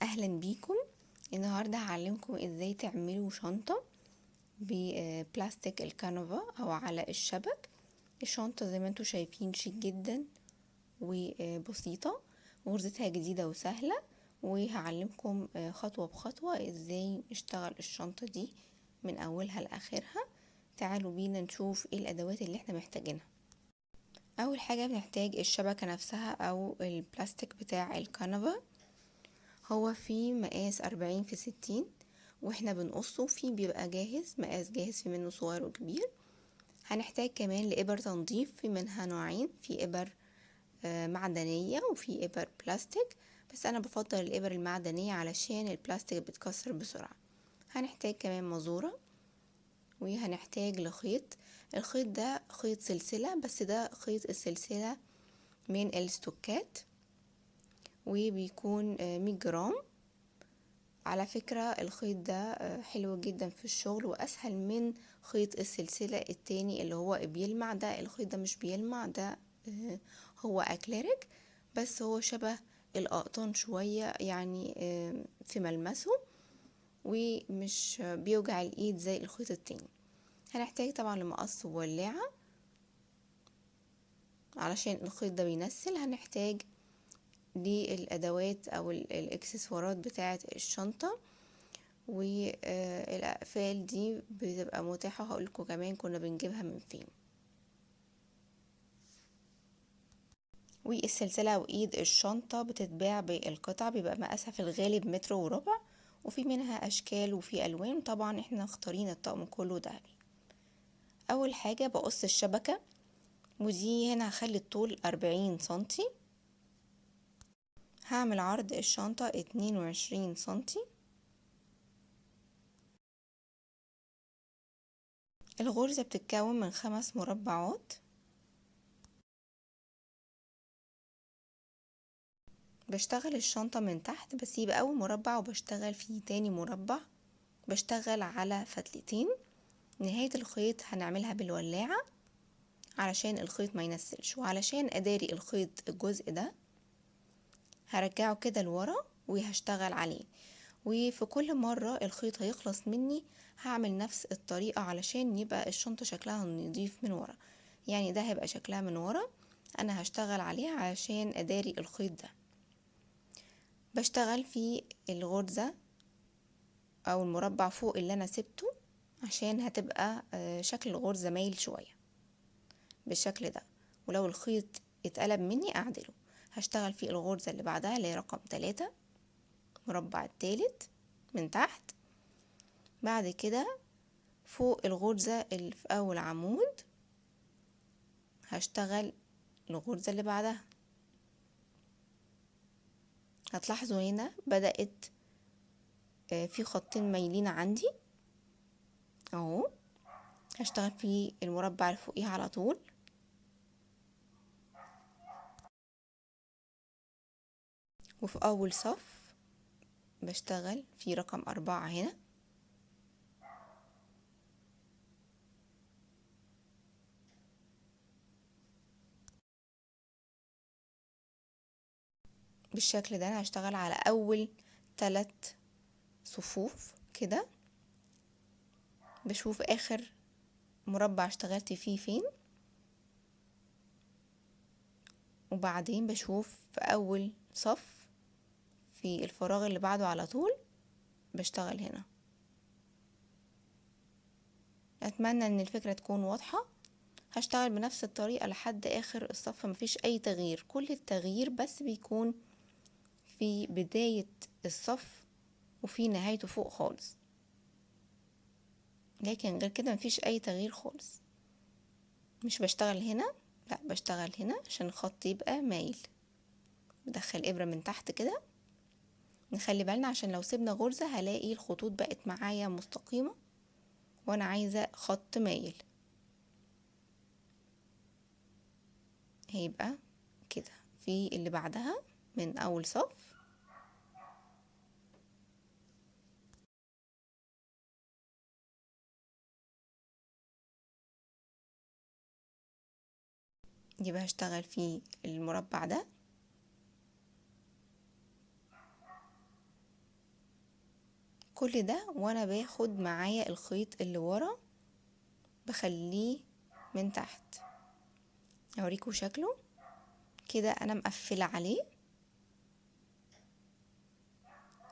اهلا بيكم. النهارده هعلمكم ازاي تعملوا شنطه ببلاستيك الكانفا او على الشبك. الشنطه زي ما انتم شايفين شيك جدا وبسيطه، غرزتها جديده وسهله، وهعلمكم خطوه بخطوه ازاي نشتغل الشنطه دي من اولها لاخرها. تعالوا بينا نشوف ايه الادوات اللي احنا محتاجينها. اول حاجه بنحتاج الشبكه نفسها او البلاستيك بتاع الكانفا. هو في مقاس 40 في 60، واحنا بنقصه في بيبقى جاهز، مقاس جاهز في منه صغير وكبير. هنحتاج كمان لإبر تنظيف، في منها نوعين، في إبر معدنية وفي إبر بلاستيك، بس أنا بفضل الإبر المعدنية علشان البلاستيك بتكسر بسرعة. هنحتاج كمان مزورة، وهنحتاج لخيط. الخيط ده خيط سلسلة، بس ده خيط السلسلة من الستوكات، وبيكون 100 جرام. على فكرة الخيط ده حلو جدا في الشغل واسهل من خيط السلسلة التاني اللي هو بيلمع. ده الخيط ده مش بيلمع، ده هو اكليريك، بس هو شبه الاقطان شوية يعني في ملمسه، ومش بيوجع الايد زي الخيط التاني. هنحتاج طبعا لمقص وولاعة علشان الخيط ده بينسل. هنحتاج للادوات او الاكسسوارات بتاعة الشنطة، والاقفال دي بتبقى متاحة. هقولكم كمان كنا بنجيبها من فين. والسلسلة وايد الشنطة بتتباع بالقطع، بيبقى مقاسها في الغالب 1.25 متر، وفي منها اشكال وفي الوان. طبعا احنا مختارين الطقم كله دهبي. اول حاجة بقص الشبكة، ودي هنا هخلي الطول 40 سنتي. هعمل عرض الشنطة 22 سنتي. الغرزة بتتكون من 5 مربعات. بشتغل الشنطة من تحت، بسيب اول مربع وبشتغل فيه تاني مربع، بشتغل على فتلتين. نهاية الخيط هنعملها بالولاعة علشان الخيط ما ينسلش، وعلشان اداري الخيط الجزء ده هرجعه كده لورا وهشتغل عليه. وفي كل مرة الخيط هيخلص مني هعمل نفس الطريقة علشان يبقى الشنطة شكلها نضيف من ورا. يعني ده هيبقى شكلها من ورا، انا هشتغل عليه علشان اداري الخيط ده. بشتغل في الغرزة او المربع فوق اللي انا سبته، عشان هتبقى شكل الغرزة مايل شوية بالشكل ده. ولو الخيط اتقلب مني اعدله. هشتغل في الغرزة اللي بعدها اللي هي رقم 3، مربع التالت من تحت. بعد كده فوق الغرزة اللي في اول عمود هشتغل الغرزة اللي بعدها. هتلاحظوا هنا بدأت في خطين مايلين عندي اهو. هشتغل في المربع اللي فوقيه على طول، وفي اول صف بشتغل في رقم 4 هنا. بالشكل ده انا هشتغل على اول 3 صفوف كده. بشوف اخر مربع اشتغلت فيه فين، وبعدين بشوف في اول صف في الفراغ اللي بعده على طول بشتغل هنا. اتمنى ان الفكرة تكون واضحة. هشتغل بنفس الطريقة لحد اخر الصف، مفيش اي تغيير. كل التغيير بس بيكون في بداية الصف وفي نهايته فوق خالص، لكن غير كده مفيش اي تغيير خالص. مش بشتغل هنا، لا بشتغل هنا عشان الخط يبقى مايل. بدخل ابرة من تحت كده. نخلي بالنا عشان لو سيبنا غرزة هلاقي الخطوط بقت معايا مستقيمة وانا عايزة خط مايل. هيبقى كده في اللي بعدها من اول صف. يبقى هشتغل في المربع ده كل ده وانا باخد معايا الخيط اللي ورا بخليه من تحت. اوريكم شكله كده انا مقفلة عليه.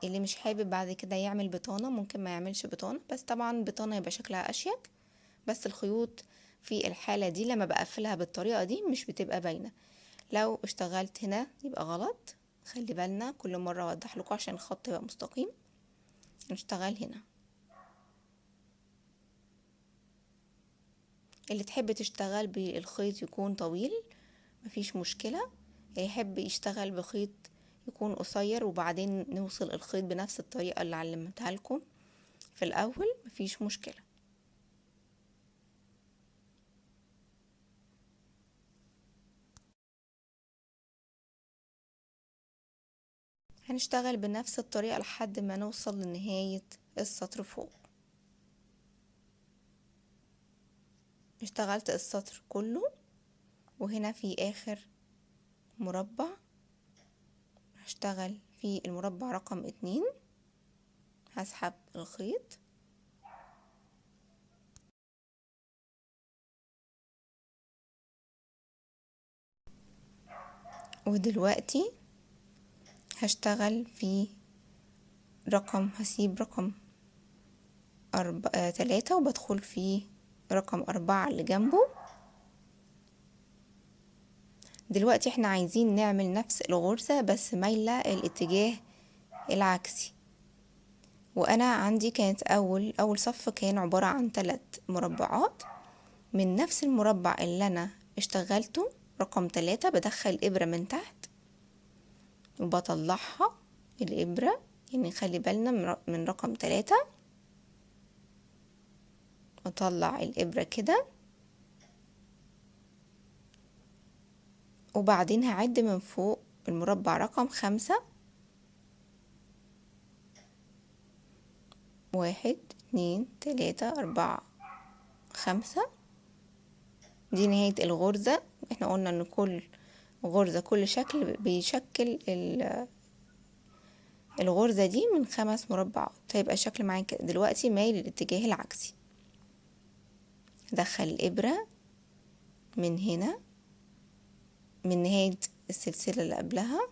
اللي مش حابب بعد كده يعمل بطانة ممكن ما يعملش بطانة، بس طبعا بطانة يبقى شكلها اشيك. بس الخيوط في الحالة دي لما بقفلها بالطريقة دي مش بتبقى باينة. لو اشتغلت هنا يبقى غلط، خلي بالنا كل مرة اوضح لكم عشان الخط يبقى مستقيم. نشتغل هنا. اللي تحب تشتغل بالخيط يكون طويل مفيش مشكلة، اللي يحب يشتغل بخيط يكون قصير وبعدين نوصل الخيط بنفس الطريقة اللي علمتها لكم في الاول مفيش مشكلة. هنشتغل بنفس الطريقة لحد ما نوصل لنهاية السطر فوق. اشتغلت السطر كله، وهنا في اخر مربع هشتغل في المربع رقم 2. هسحب الخيط ودلوقتي هشتغل في هسيب رقم 3 وبدخل في رقم 4 اللي جنبه. دلوقتي احنا عايزين نعمل نفس الغرزة بس مايلة الاتجاه العكسي. وانا عندي كانت اول صف كان عبارة عن 3 مربعات. من نفس المربع اللي انا اشتغلته رقم 3 بدخل ابرة من تحت وبطلعها الابرة، يعني خلي بالنا من رقم 3 اطلع الابرة كده، وبعدين هعد من فوق المربع رقم 5. 1 2 3 4 5. دي نهاية الغرزة. احنا قلنا ان كل غرزة كل شكل بيشكل الغرزة دي من 5 مربعات. هيبقى الشكل معايا كده. دلوقتي مايل للاتجاه العكسي. ادخل الابرة من هنا من نهاية السلسلة اللي قبلها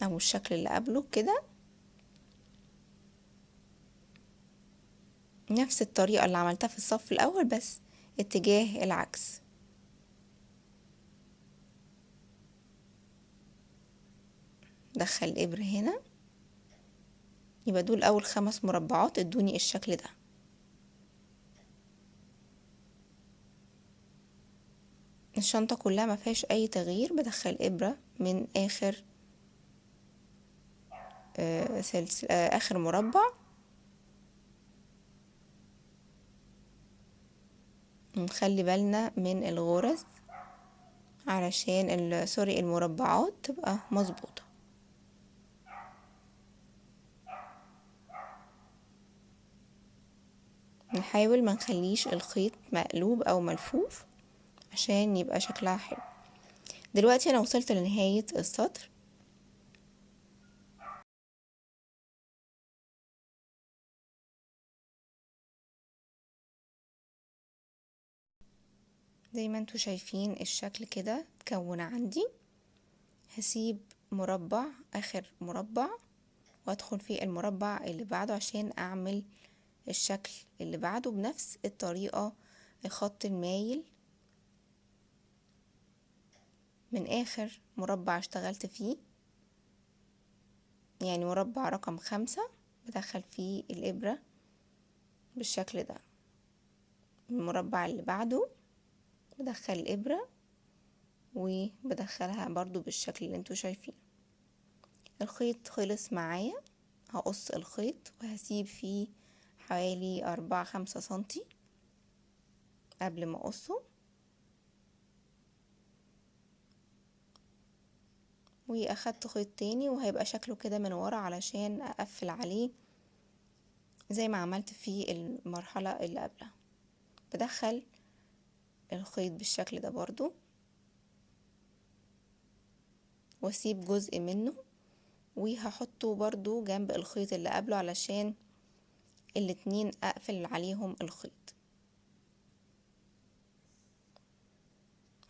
او الشكل اللي قبله كده، نفس الطريقة اللي عملتها في الصف الاول بس اتجاه العكس. دخل الابرة هنا، يبقى دول اول 5 مربعات ادوني الشكل ده. الشنطة كلها ما فيهاش اي تغيير. بدخل ابرة من اخر اخر مربع، نخلي بالنا من الغرز علشان سوري المربعات تبقى مظبوطة. نحاول ما نخليش الخيط مقلوب او ملفوف عشان يبقى شكلها حلو. دلوقتي انا وصلت لنهاية السطر. زي ما انتوا شايفين الشكل كده اتكون عندي. هسيب مربع اخر مربع وادخل في المربع اللي بعده عشان اعمل الشكل اللي بعده بنفس الطريقة. الخط المايل من اخر مربع اشتغلت فيه، يعني مربع رقم 5 بدخل فيه الابرة بالشكل ده. المربع اللي بعده بدخل الابرة وبدخلها برضو بالشكل اللي انتوا شايفين. الخيط خلص معايا. هقص الخيط وهسيب فيه حوالي 4-5 سنتي قبل ما اقصه، واخدت خيط تاني وهيبقى شكله كده من ورا علشان اقفل عليه زي ما عملت في المرحلة اللي قبلها. بدخل الخيط بالشكل ده برضو واسيب جزء منه وهحطه برضو جنب الخيط اللي قبله علشان الاتنين اقفل عليهم الخيط.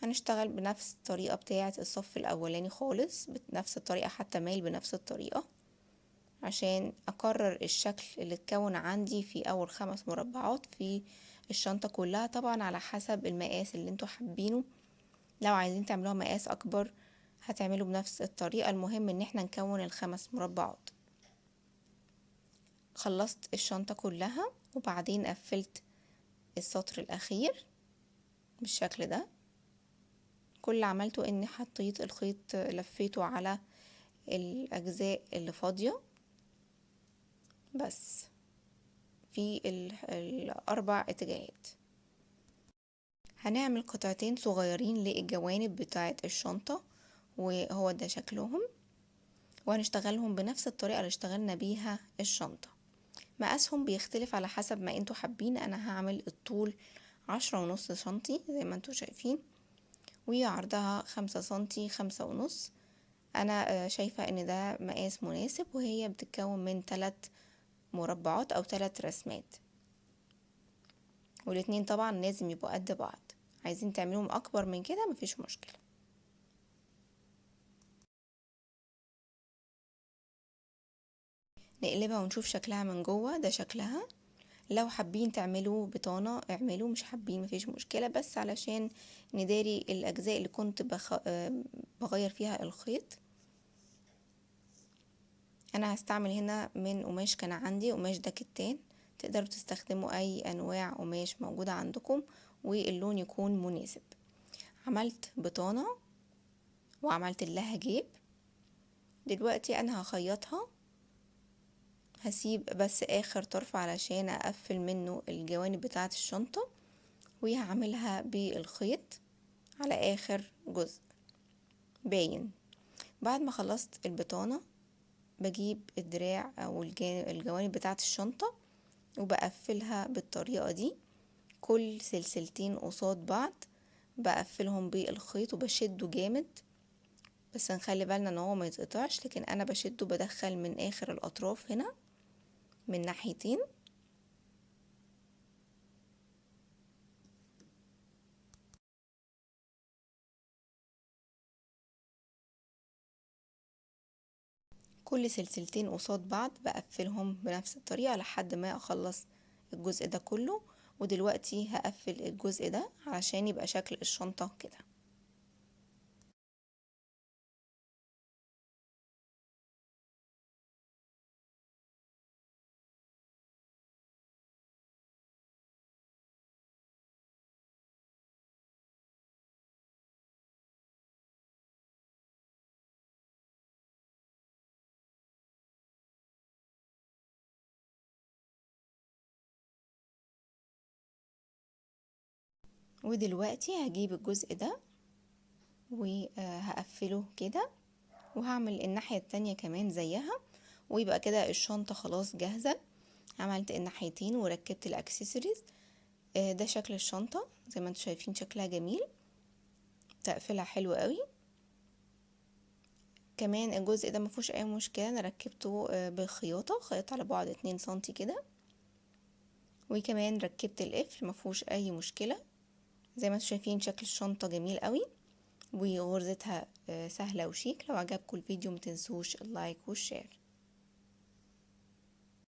هنشتغل بنفس الطريقة بتاعة الصف الاولاني خالص، بنفس الطريقة، حتى مايل بنفس الطريقة عشان اكرر الشكل اللي اتكون عندي في اول 5 مربعات في الشنطة كلها، طبعا على حسب المقاس اللي انتوا حابينه. لو عايزين تعملوها مقاس اكبر هتعملوا بنفس الطريقة، المهم ان احنا نكون ال5 مربعات. خلصت الشنطة كلها وبعدين قفلت السطر الاخير بالشكل ده. كل اللي عملته اني حطيت الخيط لفيته على الاجزاء اللي فاضية بس في الاربع اتجاهات. هنعمل قطعتين صغيرين للجوانب بتاعة الشنطة وهو ده شكلهم، وهنشتغلهم بنفس الطريقة اللي اشتغلنا بيها الشنطة. مقاسهم بيختلف على حسب ما انتوا حابين. انا هعمل الطول 10.5 سنتي زي ما انتوا شايفين، وعرضها 5 سنتي 5.5. انا شايفة ان ده مقاس مناسب، وهي بتتكون من 3 مربعات او 3 رسمات، والاتنين طبعا لازم يبقوا قد بعض. عايزين تعملوهم اكبر من كده مفيش مشكلة. نقلبها ونشوف شكلها من جوه. ده شكلها. لو حابين تعملوا بطانة اعملوا، مش حابين مفيش مشكلة، بس علشان نداري الاجزاء اللي كنت بغير فيها الخيط. انا هستعمل هنا من قماش كان عندي، قماش ده كتان. تقدروا تستخدموا اي انواع قماش موجودة عندكم واللون يكون مناسب. عملت بطانة وعملت لها جيب. دلوقتي انا هخيطها، هسيب بس اخر طرف علشان اقفل منه الجوانب بتاعة الشنطة، وهعملها بالخيط على اخر جزء باين. بعد ما خلصت البطانة بجيب الدراع او الجوانب بتاعة الشنطة وبقفلها بالطريقة دي، كل سلسلتين قصاد بعض بقفلهم بالخيط وبشده جامد، بس نخلي بالنا ان هو ما يتقطعش. لكن انا بشده، بدخل من اخر الاطراف هنا من ناحيتين. كل سلسلتين قصاد بعض بقفلهم بنفس الطريقة لحد ما اخلص الجزء ده كله. ودلوقتي هقفل الجزء ده علشان يبقى شكل الشنطة كده. ودلوقتي هجيب الجزء ده وهقفله كده، وهعمل الناحية التانية كمان زيها، ويبقى كده الشنطة خلاص جاهزة. عملت الناحيتين وركبت الاكسسوارز. ده شكل الشنطة زي ما انتم شايفين، شكلها جميل، تقفلها حلو قوي. كمان الجزء ده مفيهوش اي مشكلة، انا ركبته بخياطة، خيط على بعد 2 سنتي كده، وكمان ركبت القفل مفيهوش اي مشكلة. زي ما انتم شايفين شكل الشنطة جميل قوي، وغرزتها سهلة وشيك. لو عجبكم الفيديو متنسوش اللايك والشير.